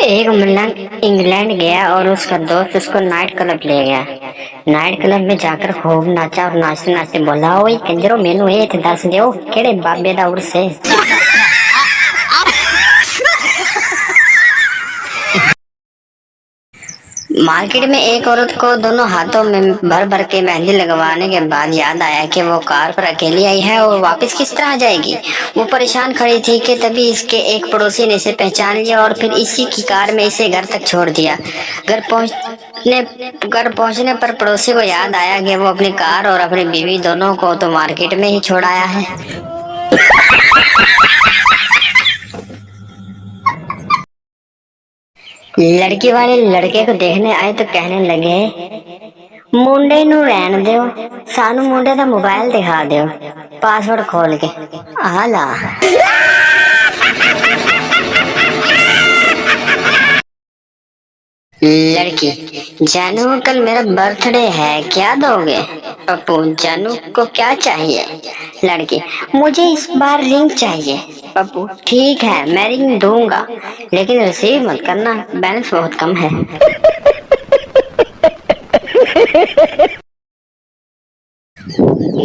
एक मलंग इंग्लैंड गया और उसका दोस्त उसको नाइट क्लब ले गया। नाइट क्लब में जाकर खूब नाचा और नाचते नाचते बोला, ओए कंजरो मेनू ए थे दस दियो केड़े बाबे दा उर्स है। मार्केट में एक औरत को दोनों हाथों में भर भर के मेहंदी लगवाने के बाद याद आया कि वो कार पर अकेली आई है और वापस किस तरह जाएगी। वो परेशान खड़ी थी कि तभी इसके एक पड़ोसी ने इसे पहचान लिया और फिर इसी की कार में इसे घर तक छोड़ दिया। घर पहुंचने पर पड़ोसी को याद आया कि वो अपनी कार और अपनी बीवी दोनों को तो मार्केट में ही छोड़ आया है। लड़की वाले लड़के को देखने आए तो कहने लगे, मुंडे नू रहन दियो, सानू मुंडे दा मोबाइल दिखा दियो पासवर्ड खोल के। आला लड़की, जानू कल मेरा बर्थडे है, क्या दोगे? पप्पू, जानू को क्या चाहिए? लड़की, मुझे इस बार रिंग चाहिए। पप्पू, ठीक है मैं रिंग दूंगा, लेकिन रिसीव मत करना, बैलेंस बहुत कम है।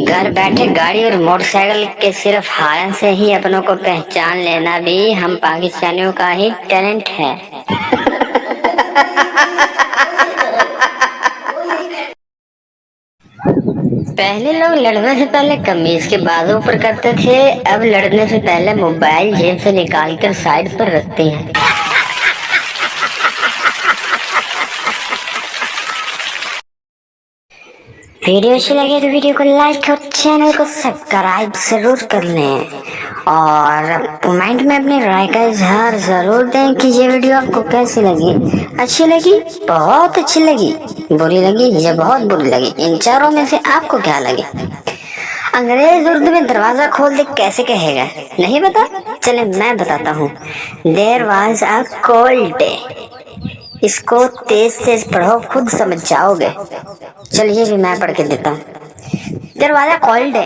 घर बैठे गाड़ी और मोटरसाइकिल के सिर्फ हारन से ही अपनों को पहचान लेना भी हम पाकिस्तानियों का ही टैलेंट है। पहले लोग लड़ने से पहले कमीज के बाजू पर करते थे, अब लड़ने से पहले मोबाइल जेब से निकालकर साइड पर रखते हैं। वीडियो अच्छी लगे तो वीडियो को लाइक और चैनल को सब्सक्राइब जरूर कर लें और कमेंट में अपनी राय का इजहार जरूर दें कि ये वीडियो आपको कैसी लगी। अच्छी लगी, बहुत अच्छी लगी, बुरी लगी या बहुत बुरी लगी, इन चारों में से आपको क्या लगे? अंग्रेज उर्दू में दरवाजा खोल दे कैसे कहेगा, नहीं पता? चले मैं बताता हूँ। There was a cold day. इसको तेज तेज पढ़ो, खुद समझ जाओगे। चलिए भी मैं पढ़ के देता हूँ। दरवाजा खोल दे।